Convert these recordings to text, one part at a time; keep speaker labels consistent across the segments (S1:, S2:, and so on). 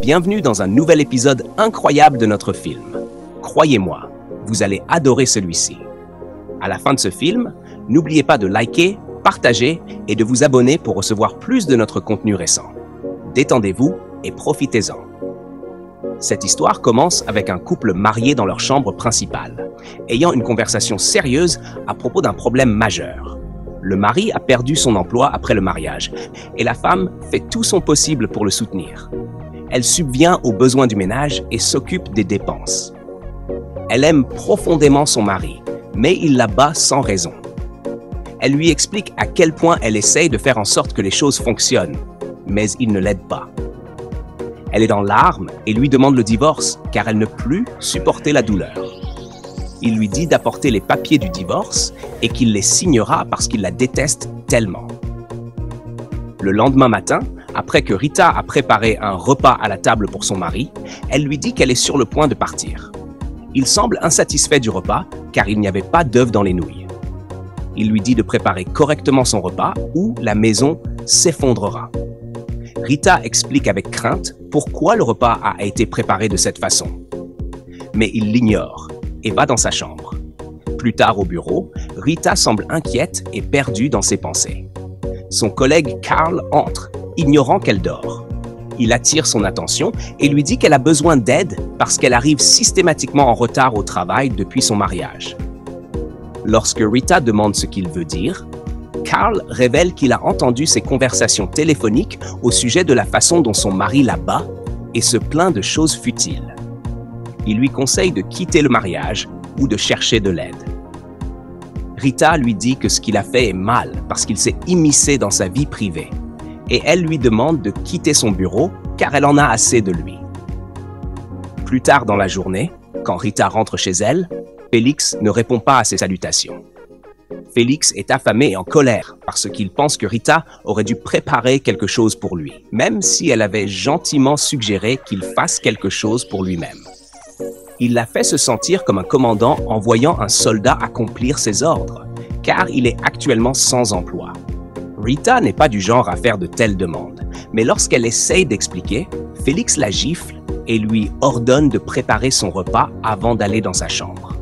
S1: Bienvenue dans un nouvel épisode incroyable de notre film. Croyez-moi, vous allez adorer celui-ci. À la fin de ce film, n'oubliez pas de liker, partager et de vous abonner pour recevoir plus de notre contenu récent. Détendez-vous et profitez-en. Cette histoire commence avec un couple marié dans leur chambre principale, ayant une conversation sérieuse à propos d'un problème majeur. Le mari a perdu son emploi après le mariage et la femme fait tout son possible pour le soutenir. Elle subvient aux besoins du ménage et s'occupe des dépenses. Elle aime profondément son mari, mais il la bat sans raison. Elle lui explique à quel point elle essaye de faire en sorte que les choses fonctionnent, mais il ne l'aide pas. Elle est dans larmes et lui demande le divorce car elle ne peut plus supporter la douleur. Il lui dit d'apporter les papiers du divorce et qu'il les signera parce qu'il la déteste tellement. Le lendemain matin, après que Rita a préparé un repas à la table pour son mari, elle lui dit qu'elle est sur le point de partir. Il semble insatisfait du repas car il n'y avait pas d'œufs dans les nouilles. Il lui dit de préparer correctement son repas ou la maison s'effondrera. Rita explique avec crainte pourquoi le repas a été préparé de cette façon. Mais il l'ignore et va dans sa chambre. Plus tard au bureau, Rita semble inquiète et perdue dans ses pensées. Son collègue Carl entre, ignorant qu'elle dort. Il attire son attention et lui dit qu'elle a besoin d'aide parce qu'elle arrive systématiquement en retard au travail depuis son mariage. Lorsque Rita demande ce qu'il veut dire, Carl révèle qu'il a entendu ses conversations téléphoniques au sujet de la façon dont son mari la bat et se plaint de choses futiles. Il lui conseille de quitter le mariage ou de chercher de l'aide. Rita lui dit que ce qu'il a fait est mal parce qu'il s'est immiscé dans sa vie privée et elle lui demande de quitter son bureau car elle en a assez de lui. Plus tard dans la journée, quand Rita rentre chez elle, Félix ne répond pas à ses salutations. Félix est affamé et en colère parce qu'il pense que Rita aurait dû préparer quelque chose pour lui, même si elle avait gentiment suggéré qu'il fasse quelque chose pour lui-même. Il la fait se sentir comme un commandant en voyant un soldat accomplir ses ordres, car il est actuellement sans emploi. Rita n'est pas du genre à faire de telles demandes, mais lorsqu'elle essaye d'expliquer, Félix la gifle et lui ordonne de préparer son repas avant d'aller dans sa chambre.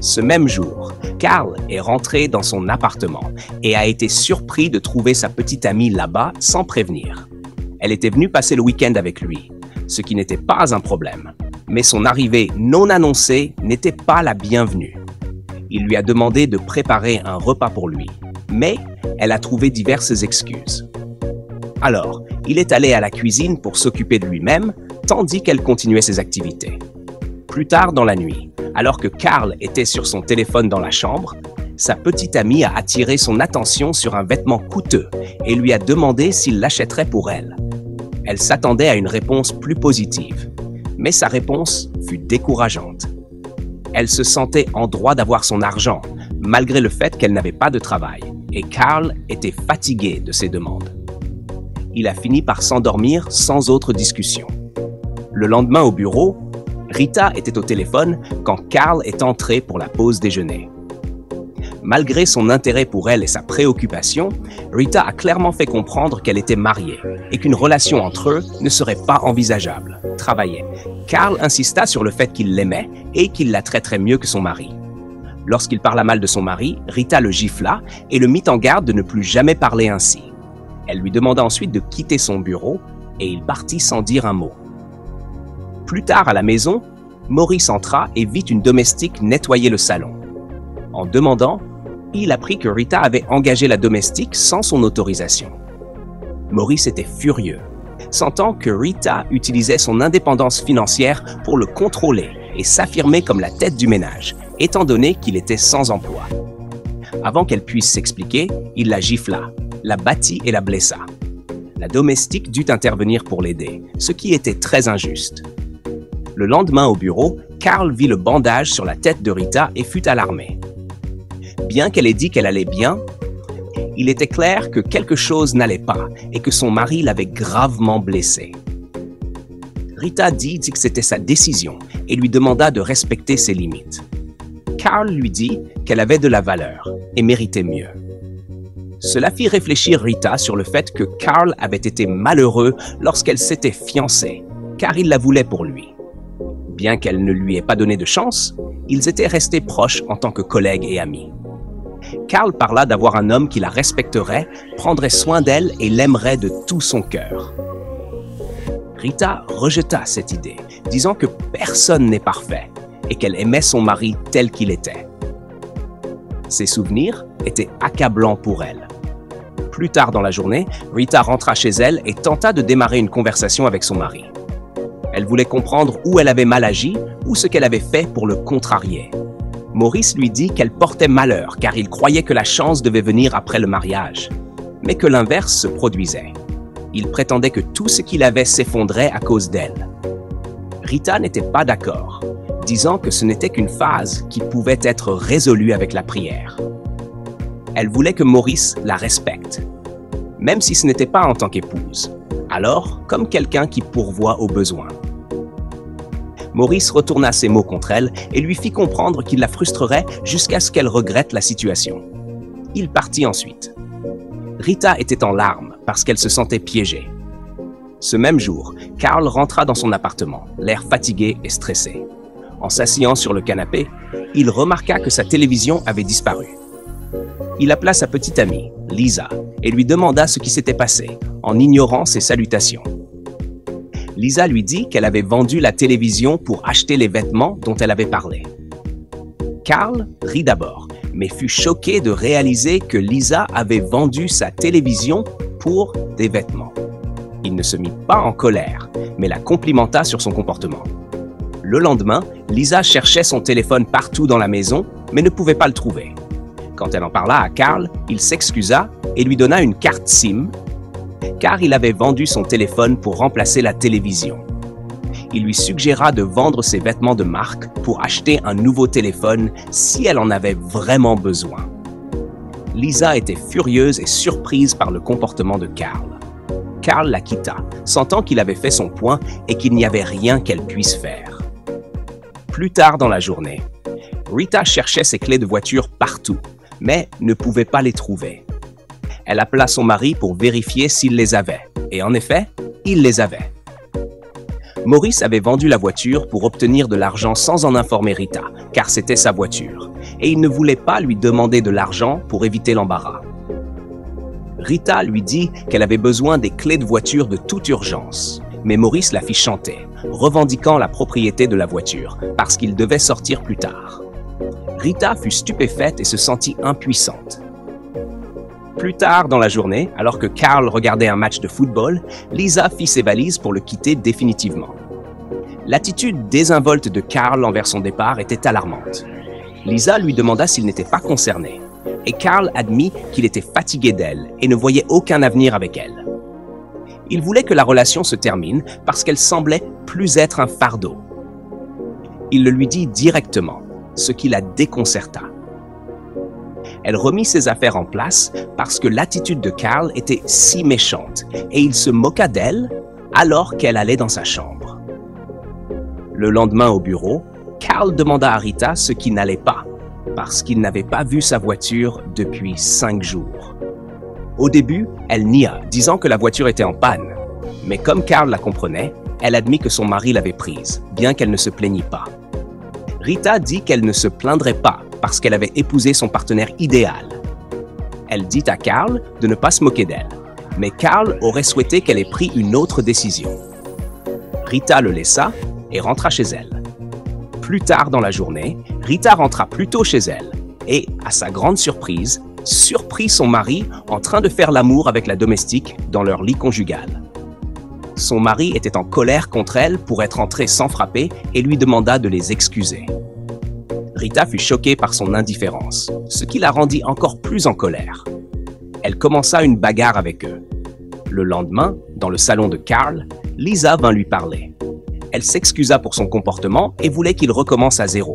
S1: Ce même jour, Carl est rentré dans son appartement et a été surpris de trouver sa petite amie là-bas sans prévenir. Elle était venue passer le week-end avec lui, ce qui n'était pas un problème. Mais son arrivée non annoncée n'était pas la bienvenue. Il lui a demandé de préparer un repas pour lui, mais elle a trouvé diverses excuses. Alors, il est allé à la cuisine pour s'occuper de lui-même, tandis qu'elle continuait ses activités. Plus tard dans la nuit, alors que Carl était sur son téléphone dans la chambre, sa petite amie a attiré son attention sur un vêtement coûteux et lui a demandé s'il l'achèterait pour elle. Elle s'attendait à une réponse plus positive. Mais sa réponse fut décourageante. Elle se sentait en droit d'avoir son argent, malgré le fait qu'elle n'avait pas de travail, et Carl était fatigué de ses demandes. Il a fini par s'endormir sans autre discussion. Le lendemain au bureau, Rita était au téléphone quand Carl est entré pour la pause déjeuner. Malgré son intérêt pour elle et sa préoccupation, Rita a clairement fait comprendre qu'elle était mariée et qu'une relation entre eux ne serait pas envisageable. Travailler. Carl insista sur le fait qu'il l'aimait et qu'il la traiterait mieux que son mari. Lorsqu'il parla mal de son mari, Rita le gifla et le mit en garde de ne plus jamais parler ainsi. Elle lui demanda ensuite de quitter son bureau et il partit sans dire un mot. Plus tard à la maison, Maurice entra et vit une domestique nettoyer le salon. En demandant, il apprit que Rita avait engagé la domestique sans son autorisation. Maurice était furieux, sentant que Rita utilisait son indépendance financière pour le contrôler et s'affirmer comme la tête du ménage, étant donné qu'il était sans emploi. Avant qu'elle puisse s'expliquer, il la gifla, la battit et la blessa. La domestique dut intervenir pour l'aider, ce qui était très injuste. Le lendemain au bureau, Carl vit le bandage sur la tête de Rita et fut alarmé. Bien qu'elle ait dit qu'elle allait bien, il était clair que quelque chose n'allait pas et que son mari l'avait gravement blessée. Rita dit que c'était sa décision et lui demanda de respecter ses limites. Carl lui dit qu'elle avait de la valeur et méritait mieux. Cela fit réfléchir Rita sur le fait que Carl avait été malheureux lorsqu'elle s'était fiancée car il la voulait pour lui. Bien qu'elle ne lui ait pas donné de chance, ils étaient restés proches en tant que collègues et amis. Carl parla d'avoir un homme qui la respecterait, prendrait soin d'elle et l'aimerait de tout son cœur. Rita rejeta cette idée, disant que personne n'est parfait et qu'elle aimait son mari tel qu'il était. Ses souvenirs étaient accablants pour elle. Plus tard dans la journée, Rita rentra chez elle et tenta de démarrer une conversation avec son mari. Elle voulait comprendre où elle avait mal agi ou ce qu'elle avait fait pour le contrarier. Maurice lui dit qu'elle portait malheur car il croyait que la chance devait venir après le mariage, mais que l'inverse se produisait. Il prétendait que tout ce qu'il avait s'effondrait à cause d'elle. Rita n'était pas d'accord, disant que ce n'était qu'une phase qui pouvait être résolue avec la prière. Elle voulait que Maurice la respecte, même si ce n'était pas en tant qu'épouse, alors comme quelqu'un qui pourvoit aux besoins. Maurice retourna ses mots contre elle et lui fit comprendre qu'il la frustrerait jusqu'à ce qu'elle regrette la situation. Il partit ensuite. Rita était en larmes parce qu'elle se sentait piégée. Ce même jour, Carl rentra dans son appartement, l'air fatigué et stressé. En s'asseyant sur le canapé, il remarqua que sa télévision avait disparu. Il appela sa petite amie, Lisa, et lui demanda ce qui s'était passé, en ignorant ses salutations. Lisa lui dit qu'elle avait vendu la télévision pour acheter les vêtements dont elle avait parlé. Carl rit d'abord, mais fut choqué de réaliser que Lisa avait vendu sa télévision pour des vêtements. Il ne se mit pas en colère, mais la complimenta sur son comportement. Le lendemain, Lisa cherchait son téléphone partout dans la maison, mais ne pouvait pas le trouver. Quand elle en parla à Carl, il s'excusa et lui donna une carte SIM, car il avait vendu son téléphone pour remplacer la télévision. Il lui suggéra de vendre ses vêtements de marque pour acheter un nouveau téléphone si elle en avait vraiment besoin. Lisa était furieuse et surprise par le comportement de Carl. Carl la quitta, sentant qu'il avait fait son point et qu'il n'y avait rien qu'elle puisse faire. Plus tard dans la journée, Rita cherchait ses clés de voiture partout, mais ne pouvait pas les trouver. Elle appela son mari pour vérifier s'il les avait, et en effet, il les avait. Maurice avait vendu la voiture pour obtenir de l'argent sans en informer Rita, car c'était sa voiture, et il ne voulait pas lui demander de l'argent pour éviter l'embarras. Rita lui dit qu'elle avait besoin des clés de voiture de toute urgence, mais Maurice la fit chanter, revendiquant la propriété de la voiture, parce qu'il devait sortir plus tard. Rita fut stupéfaite et se sentit impuissante. Plus tard dans la journée, alors que Carl regardait un match de football, Lisa fit ses valises pour le quitter définitivement. L'attitude désinvolte de Carl envers son départ était alarmante. Lisa lui demanda s'il n'était pas concerné, et Carl admit qu'il était fatigué d'elle et ne voyait aucun avenir avec elle. Il voulait que la relation se termine parce qu'elle semblait plus être un fardeau. Il le lui dit directement, ce qui la déconcerta. Elle remit ses affaires en place parce que l'attitude de Carl était si méchante et il se moqua d'elle alors qu'elle allait dans sa chambre. Le lendemain au bureau, Carl demanda à Rita ce qui n'allait pas parce qu'il n'avait pas vu sa voiture depuis 5 jours. Au début, elle nia, disant que la voiture était en panne. Mais comme Carl la comprenait, elle admit que son mari l'avait prise, bien qu'elle ne se plaignît pas. Rita dit qu'elle ne se plaindrait pas parce qu'elle avait épousé son partenaire idéal. Elle dit à Carl de ne pas se moquer d'elle, mais Carl aurait souhaité qu'elle ait pris une autre décision. Rita le laissa et rentra chez elle. Plus tard dans la journée, Rita rentra plus tôt chez elle et, à sa grande surprise, surprit son mari en train de faire l'amour avec la domestique dans leur lit conjugal. Son mari était en colère contre elle pour être entré sans frapper et lui demanda de les excuser. Rita fut choquée par son indifférence, ce qui la rendit encore plus en colère. Elle commença une bagarre avec eux. Le lendemain, dans le salon de Carl, Lisa vint lui parler. Elle s'excusa pour son comportement et voulait qu'il recommence à zéro.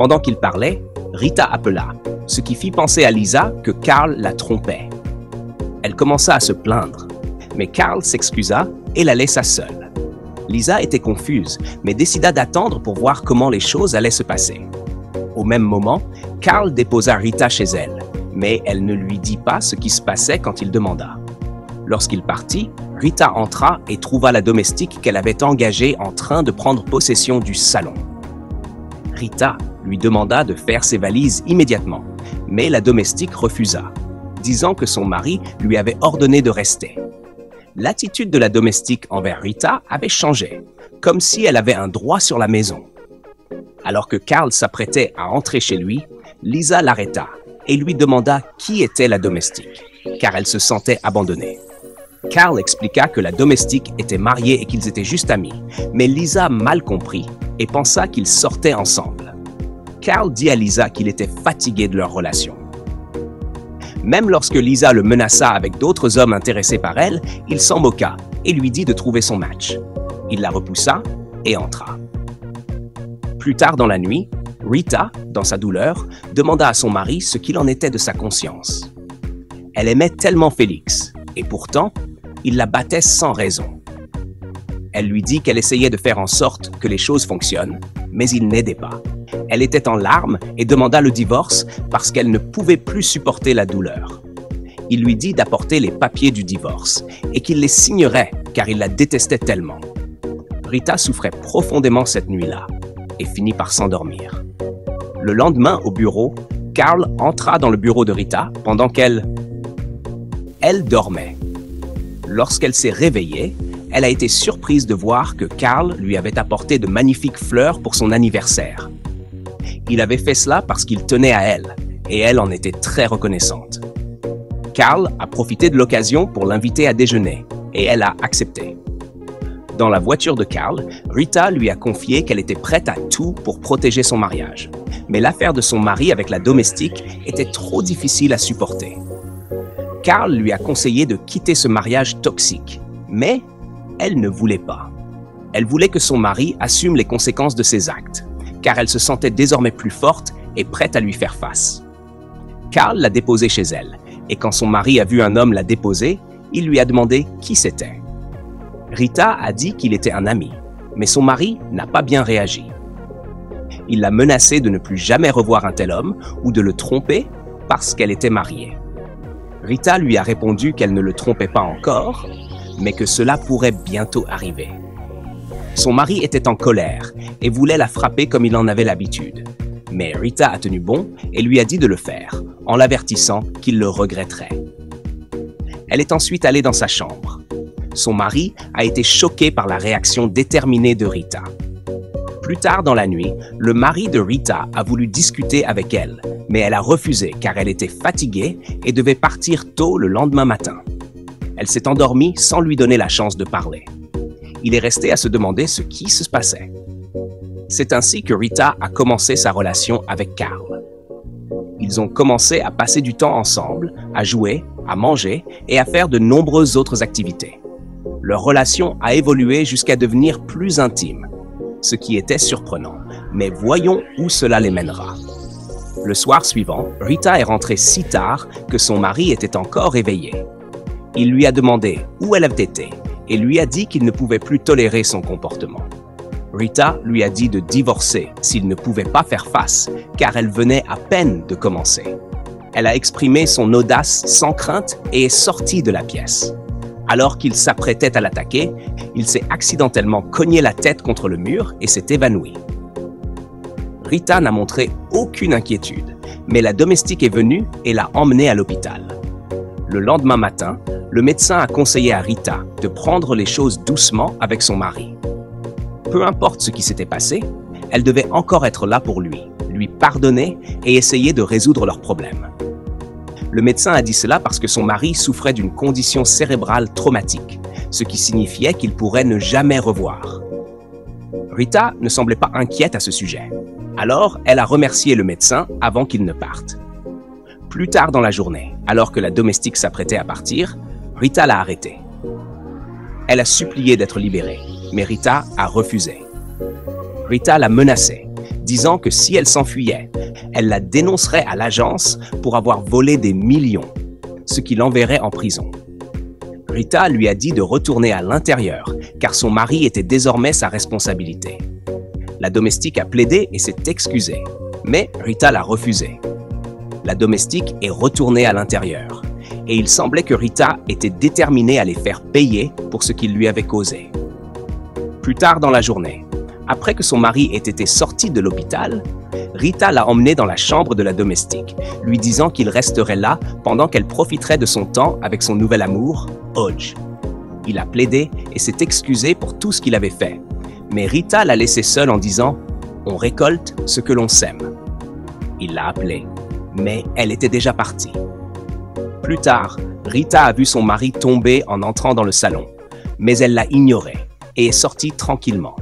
S1: Pendant qu'il parlait, Rita appela, ce qui fit penser à Lisa que Carl la trompait. Elle commença à se plaindre, mais Carl s'excusa et la laissa seule. Lisa était confuse, mais décida d'attendre pour voir comment les choses allaient se passer. Au même moment, Carl déposa Rita chez elle, mais elle ne lui dit pas ce qui se passait quand il demanda. Lorsqu'il partit, Rita entra et trouva la domestique qu'elle avait engagée en train de prendre possession du salon. Rita lui demanda de faire ses valises immédiatement, mais la domestique refusa, disant que son mari lui avait ordonné de rester. L'attitude de la domestique envers Rita avait changé, comme si elle avait un droit sur la maison. Alors que Carl s'apprêtait à entrer chez lui, Lisa l'arrêta et lui demanda qui était la domestique, car elle se sentait abandonnée. Carl expliqua que la domestique était mariée et qu'ils étaient juste amis, mais Lisa mal comprit et pensa qu'ils sortaient ensemble. Carl dit à Lisa qu'il était fatigué de leur relation. Même lorsque Lisa le menaça avec d'autres hommes intéressés par elle, il s'en moqua et lui dit de trouver son match. Il la repoussa et entra. Plus tard dans la nuit, Rita, dans sa douleur, demanda à son mari ce qu'il en était de sa conscience. Elle aimait tellement Félix, et pourtant, il la battait sans raison. Elle lui dit qu'elle essayait de faire en sorte que les choses fonctionnent, mais il n'aidait pas. Elle était en larmes et demanda le divorce parce qu'elle ne pouvait plus supporter la douleur. Il lui dit d'apporter les papiers du divorce et qu'il les signerait car il la détestait tellement. Rita souffrait profondément cette nuit-là et finit par s'endormir. Le lendemain, au bureau, Carl entra dans le bureau de Rita pendant qu'elle dormait. Lorsqu'elle s'est réveillée, elle a été surprise de voir que Carl lui avait apporté de magnifiques fleurs pour son anniversaire. Il avait fait cela parce qu'il tenait à elle, et elle en était très reconnaissante. Carl a profité de l'occasion pour l'inviter à déjeuner, et elle a accepté. Dans la voiture de Carl, Rita lui a confié qu'elle était prête à tout pour protéger son mariage. Mais l'affaire de son mari avec la domestique était trop difficile à supporter. Carl lui a conseillé de quitter ce mariage toxique, mais elle ne voulait pas. Elle voulait que son mari assume les conséquences de ses actes, car elle se sentait désormais plus forte et prête à lui faire face. Carl l'a déposée chez elle, et quand son mari a vu un homme la déposer, il lui a demandé qui c'était. Rita a dit qu'il était un ami, mais son mari n'a pas bien réagi. Il l'a menacée de ne plus jamais revoir un tel homme ou de le tromper parce qu'elle était mariée. Rita lui a répondu qu'elle ne le trompait pas encore, mais que cela pourrait bientôt arriver. Son mari était en colère et voulait la frapper comme il en avait l'habitude. Mais Rita a tenu bon et lui a dit de le faire, en l'avertissant qu'il le regretterait. Elle est ensuite allée dans sa chambre. Son mari a été choqué par la réaction déterminée de Rita. Plus tard dans la nuit, le mari de Rita a voulu discuter avec elle, mais elle a refusé car elle était fatiguée et devait partir tôt le lendemain matin. Elle s'est endormie sans lui donner la chance de parler. Il est resté à se demander ce qui se passait. C'est ainsi que Rita a commencé sa relation avec Carl. Ils ont commencé à passer du temps ensemble, à jouer, à manger et à faire de nombreuses autres activités. Leur relation a évolué jusqu'à devenir plus intime, ce qui était surprenant, mais voyons où cela les mènera. Le soir suivant, Rita est rentrée si tard que son mari était encore éveillé. Il lui a demandé où elle avait été et lui a dit qu'il ne pouvait plus tolérer son comportement. Rita lui a dit de divorcer s'il ne pouvait pas faire face, car elle venait à peine de commencer. Elle a exprimé son audace sans crainte et est sortie de la pièce. Alors qu'il s'apprêtait à l'attaquer, il s'est accidentellement cogné la tête contre le mur et s'est évanoui. Rita n'a montré aucune inquiétude, mais la domestique est venue et l'a emmenée à l'hôpital. Le lendemain matin, le médecin a conseillé à Rita de prendre les choses doucement avec son mari. Peu importe ce qui s'était passé, elle devait encore être là pour lui pardonner et essayer de résoudre leurs problèmes. Le médecin a dit cela parce que son mari souffrait d'une condition cérébrale traumatique, ce qui signifiait qu'il pourrait ne jamais revoir. Rita ne semblait pas inquiète à ce sujet. Alors, elle a remercié le médecin avant qu'il ne parte. Plus tard dans la journée, alors que la domestique s'apprêtait à partir, Rita l'a arrêtée. Elle a supplié d'être libérée, mais Rita a refusé. Rita l'a menacée, disant que si elle s'enfuyait, elle la dénoncerait à l'agence pour avoir volé des millions, ce qui l'enverrait en prison. Rita lui a dit de retourner à l'intérieur, car son mari était désormais sa responsabilité. La domestique a plaidé et s'est excusée, mais Rita l'a refusé. La domestique est retournée à l'intérieur, et il semblait que Rita était déterminée à les faire payer pour ce qu'ils lui avaient causé. Plus tard dans la journée, après que son mari ait été sorti de l'hôpital, Rita l'a emmené dans la chambre de la domestique, lui disant qu'il resterait là pendant qu'elle profiterait de son temps avec son nouvel amour, Hodge. Il a plaidé et s'est excusé pour tout ce qu'il avait fait, mais Rita l'a laissé seule en disant « On récolte ce que l'on sème ». Il l'a appelée, mais elle était déjà partie. Plus tard, Rita a vu son mari tomber en entrant dans le salon, mais elle l'a ignoré et est sortie tranquillement.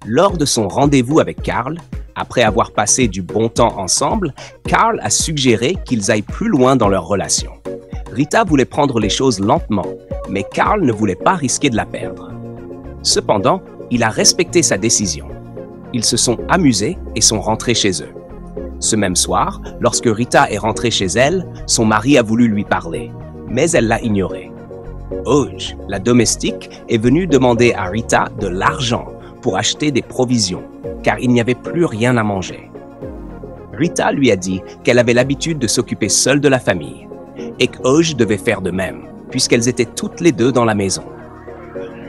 S1: Lors de son rendez-vous avec Carl, après avoir passé du bon temps ensemble, Carl a suggéré qu'ils aillent plus loin dans leur relation. Rita voulait prendre les choses lentement, mais Carl ne voulait pas risquer de la perdre. Cependant, il a respecté sa décision. Ils se sont amusés et sont rentrés chez eux. Ce même soir, lorsque Rita est rentrée chez elle, son mari a voulu lui parler, mais elle l'a ignoré. Hodge, la domestique, est venue demander à Rita de l'argent pour acheter des provisions, car il n'y avait plus rien à manger. Rita lui a dit qu'elle avait l'habitude de s'occuper seule de la famille et qu'Hodge devait faire de même, puisqu'elles étaient toutes les deux dans la maison.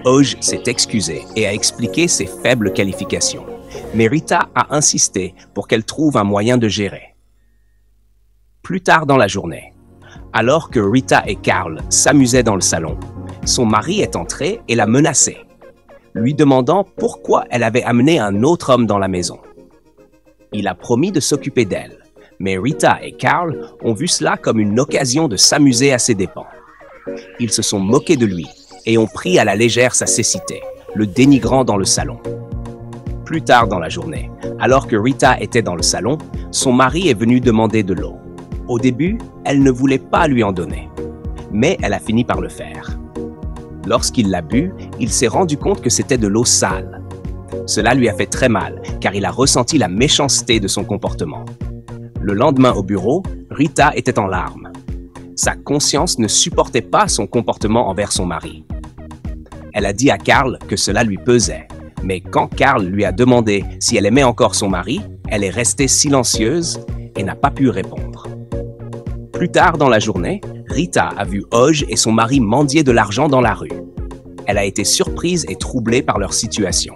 S1: Hodge s'est excusé et a expliqué ses faibles qualifications, mais Rita a insisté pour qu'elle trouve un moyen de gérer. Plus tard dans la journée, alors que Rita et Carl s'amusaient dans le salon, son mari est entré et l'a menacée, lui demandant pourquoi elle avait amené un autre homme dans la maison. Il a promis de s'occuper d'elle, mais Rita et Carl ont vu cela comme une occasion de s'amuser à ses dépens. Ils se sont moqués de lui et ont pris à la légère sa cécité, le dénigrant dans le salon. Plus tard dans la journée, alors que Rita était dans le salon, son mari est venu demander de l'eau. Au début, elle ne voulait pas lui en donner, mais elle a fini par le faire. Lorsqu'il l'a bu, il s'est rendu compte que c'était de l'eau sale. Cela lui a fait très mal, car il a ressenti la méchanceté de son comportement. Le lendemain au bureau, Rita était en larmes. Sa conscience ne supportait pas son comportement envers son mari. Elle a dit à Carl que cela lui pesait, mais quand Carl lui a demandé si elle aimait encore son mari, elle est restée silencieuse et n'a pas pu répondre. Plus tard dans la journée, Rita a vu Hodge et son mari mendier de l'argent dans la rue. Elle a été surprise et troublée par leur situation.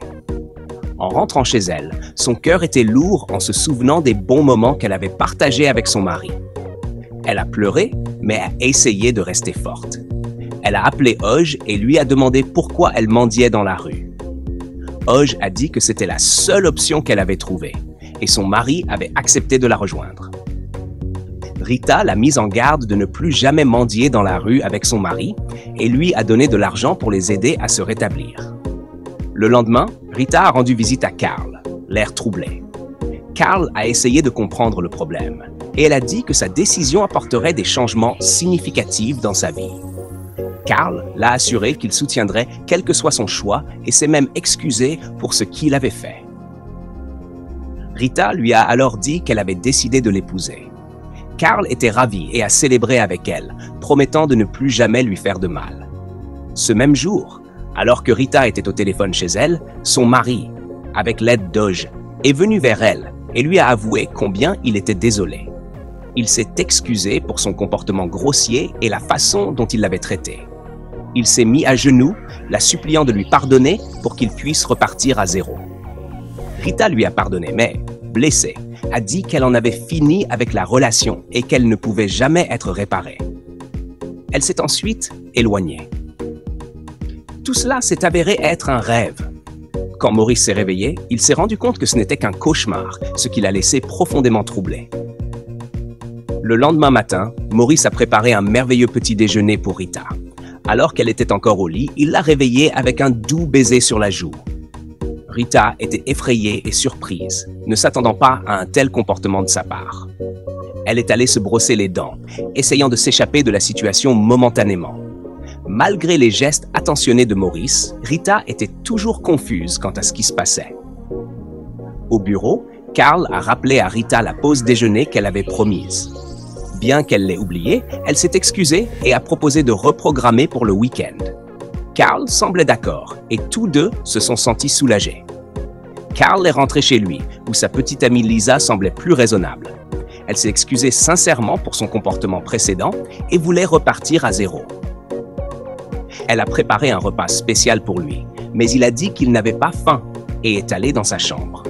S1: En rentrant chez elle, son cœur était lourd en se souvenant des bons moments qu'elle avait partagés avec son mari. Elle a pleuré, mais a essayé de rester forte. Elle a appelé Hodge et lui a demandé pourquoi elle mendiait dans la rue. Hodge a dit que c'était la seule option qu'elle avait trouvée, et son mari avait accepté de la rejoindre. Rita l'a mise en garde de ne plus jamais mendier dans la rue avec son mari et lui a donné de l'argent pour les aider à se rétablir. Le lendemain, Rita a rendu visite à Carl, l'air troublé. Carl a essayé de comprendre le problème et elle a dit que sa décision apporterait des changements significatifs dans sa vie. Carl l'a assuré qu'il soutiendrait quel que soit son choix et s'est même excusé pour ce qu'il avait fait. Rita lui a alors dit qu'elle avait décidé de l'épouser. Carl était ravi et a célébré avec elle, promettant de ne plus jamais lui faire de mal. Ce même jour, alors que Rita était au téléphone chez elle, son mari, avec l'aide d'Hodge, est venu vers elle et lui a avoué combien il était désolé. Il s'est excusé pour son comportement grossier et la façon dont il l'avait traité. Il s'est mis à genoux, la suppliant de lui pardonner pour qu'il puisse repartir à zéro. Rita lui a pardonné, mais, blessée, a dit qu'elle en avait fini avec la relation et qu'elle ne pouvait jamais être réparée. Elle s'est ensuite éloignée. Tout cela s'est avéré être un rêve. Quand Maurice s'est réveillé, il s'est rendu compte que ce n'était qu'un cauchemar, ce qui l'a laissé profondément troublé. Le lendemain matin, Maurice a préparé un merveilleux petit déjeuner pour Rita. Alors qu'elle était encore au lit, il l'a réveillée avec un doux baiser sur la joue. Rita était effrayée et surprise, ne s'attendant pas à un tel comportement de sa part. Elle est allée se brosser les dents, essayant de s'échapper de la situation momentanément. Malgré les gestes attentionnés de Maurice, Rita était toujours confuse quant à ce qui se passait. Au bureau, Carl a rappelé à Rita la pause déjeuner qu'elle avait promise. Bien qu'elle l'ait oubliée, elle s'est excusée et a proposé de reprogrammer pour le week-end. Carl semblait d'accord et tous deux se sont sentis soulagés. Carl est rentré chez lui, où sa petite amie Lisa semblait plus raisonnable. Elle s'est excusée sincèrement pour son comportement précédent et voulait repartir à zéro. Elle a préparé un repas spécial pour lui, mais il a dit qu'il n'avait pas faim et est allé dans sa chambre.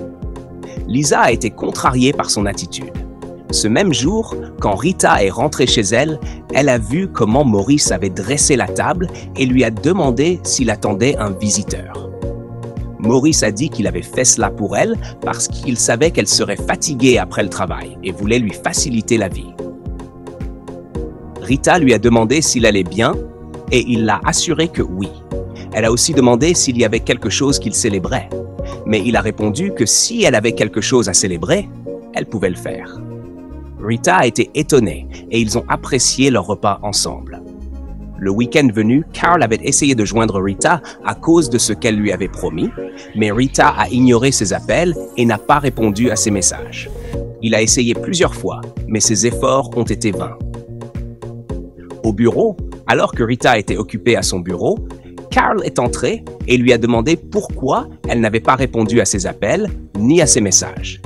S1: Lisa a été contrariée par son attitude. Ce même jour, quand Rita est rentrée chez elle, elle a vu comment Maurice avait dressé la table et lui a demandé s'il attendait un visiteur. Maurice a dit qu'il avait fait cela pour elle parce qu'il savait qu'elle serait fatiguée après le travail et voulait lui faciliter la vie. Rita lui a demandé s'il allait bien et il l'a assuré que oui. Elle a aussi demandé s'il y avait quelque chose qu'il célébrait, mais il a répondu que si elle avait quelque chose à célébrer, elle pouvait le faire. Rita a été étonnée et ils ont apprécié leur repas ensemble. Le week-end venu, Carl avait essayé de joindre Rita à cause de ce qu'elle lui avait promis, mais Rita a ignoré ses appels et n'a pas répondu à ses messages. Il a essayé plusieurs fois, mais ses efforts ont été vains. Au bureau, alors que Rita était occupée à son bureau, Carl est entré et lui a demandé pourquoi elle n'avait pas répondu à ses appels ni à ses messages.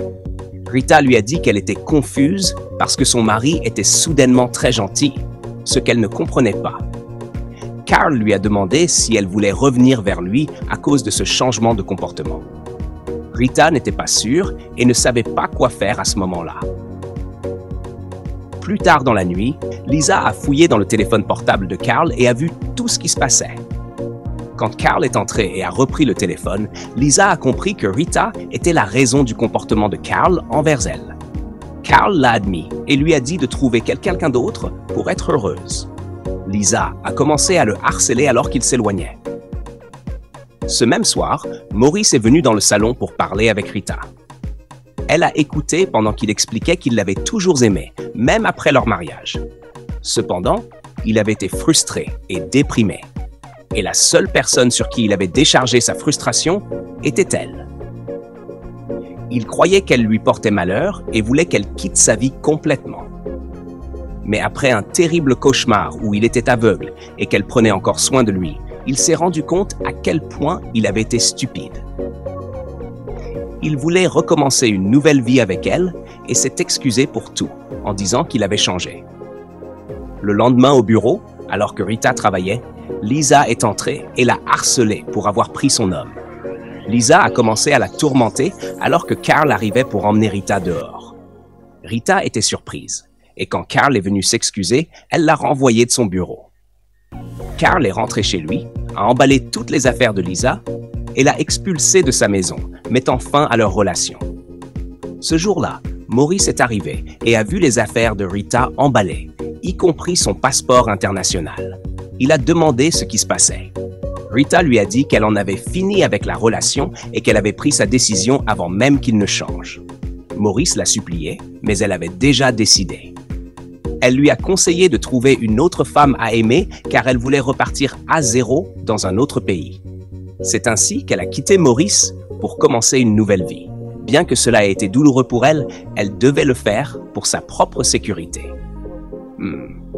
S1: Rita lui a dit qu'elle était confuse parce que son mari était soudainement très gentil, ce qu'elle ne comprenait pas. Carl lui a demandé si elle voulait revenir vers lui à cause de ce changement de comportement. Rita n'était pas sûre et ne savait pas quoi faire à ce moment-là. Plus tard dans la nuit, Lisa a fouillé dans le téléphone portable de Carl et a vu tout ce qui se passait. Quand Carl est entré et a repris le téléphone, Lisa a compris que Rita était la raison du comportement de Carl envers elle. Carl l'a admis et lui a dit de trouver quelqu'un d'autre pour être heureuse. Lisa a commencé à le harceler alors qu'il s'éloignait. Ce même soir, Maurice est venu dans le salon pour parler avec Rita. Elle a écouté pendant qu'il expliquait qu'il l'avait toujours aimée, même après leur mariage. Cependant, il avait été frustré et déprimé. Et la seule personne sur qui il avait déchargé sa frustration était elle. Il croyait qu'elle lui portait malheur et voulait qu'elle quitte sa vie complètement. Mais après un terrible cauchemar où il était aveugle et qu'elle prenait encore soin de lui, il s'est rendu compte à quel point il avait été stupide. Il voulait recommencer une nouvelle vie avec elle et s'est excusé pour tout en disant qu'il avait changé. Le lendemain au bureau, alors que Rita travaillait, Lisa est entrée et l'a harcelée pour avoir pris son homme. Lisa a commencé à la tourmenter alors que Carl arrivait pour emmener Rita dehors. Rita était surprise et quand Carl est venu s'excuser, elle l'a renvoyé de son bureau. Carl est rentré chez lui, a emballé toutes les affaires de Lisa et l'a expulsée de sa maison, mettant fin à leur relation. Ce jour-là, Maurice est arrivé et a vu les affaires de Rita emballées, y compris son passeport international. Il a demandé ce qui se passait. Rita lui a dit qu'elle en avait fini avec la relation et qu'elle avait pris sa décision avant même qu'il ne change. Maurice l'a supplié, mais elle avait déjà décidé. Elle lui a conseillé de trouver une autre femme à aimer car elle voulait repartir à zéro dans un autre pays. C'est ainsi qu'elle a quitté Maurice pour commencer une nouvelle vie. Bien que cela ait été douloureux pour elle, elle devait le faire pour sa propre sécurité.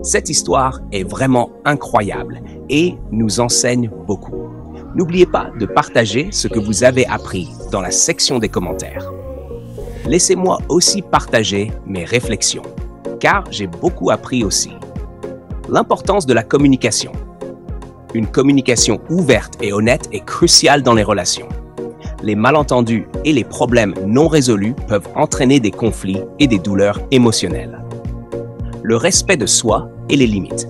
S1: Cette histoire est vraiment incroyable et nous enseigne beaucoup. N'oubliez pas de partager ce que vous avez appris dans la section des commentaires. Laissez-moi aussi partager mes réflexions, car j'ai beaucoup appris aussi. L'importance de la communication. Une communication ouverte et honnête est cruciale dans les relations. Les malentendus et les problèmes non résolus peuvent entraîner des conflits et des douleurs émotionnelles. Le respect de soi et les limites.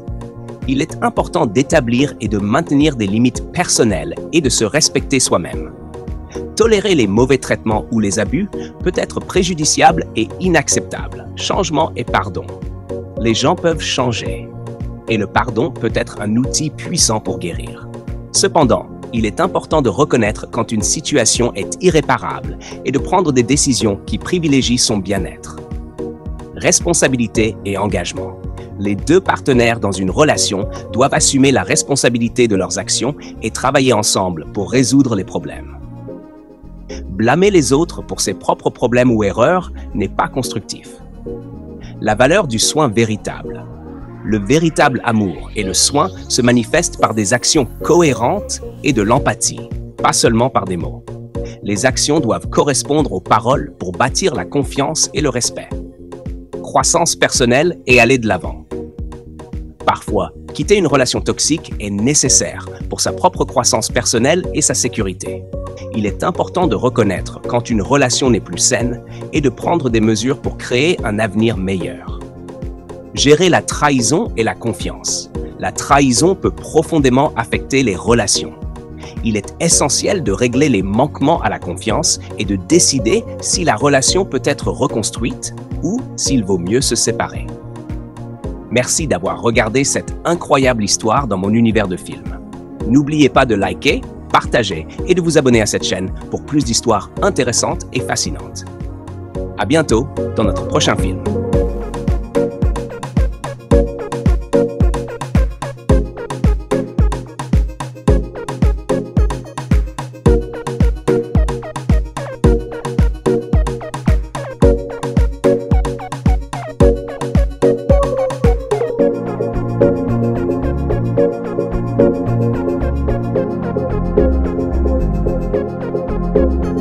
S1: Il est important d'établir et de maintenir des limites personnelles et de se respecter soi-même. Tolérer les mauvais traitements ou les abus peut être préjudiciable et inacceptable. Changement et pardon. Les gens peuvent changer et le pardon peut être un outil puissant pour guérir. Cependant, il est important de reconnaître quand une situation est irréparable et de prendre des décisions qui privilégient son bien-être. Responsabilité et engagement. Les deux partenaires dans une relation doivent assumer la responsabilité de leurs actions et travailler ensemble pour résoudre les problèmes. Blâmer les autres pour ses propres problèmes ou erreurs n'est pas constructif. La valeur du soin véritable. Le véritable amour et le soin se manifestent par des actions cohérentes et de l'empathie, pas seulement par des mots. Les actions doivent correspondre aux paroles pour bâtir la confiance et le respect. croissance personnelle et aller de l'avant. Parfois, quitter une relation toxique est nécessaire pour sa propre croissance personnelle et sa sécurité. Il est important de reconnaître quand une relation n'est plus saine et de prendre des mesures pour créer un avenir meilleur. Gérer la trahison et la confiance. La trahison peut profondément affecter les relations. Il est essentiel de régler les manquements à la confiance et de décider si la relation peut être reconstruite ou s'il vaut mieux se séparer. Merci d'avoir regardé cette incroyable histoire dans mon univers de films. N'oubliez pas de liker, partager et de vous abonner à cette chaîne pour plus d'histoires intéressantes et fascinantes. À bientôt dans notre prochain film. Thank you.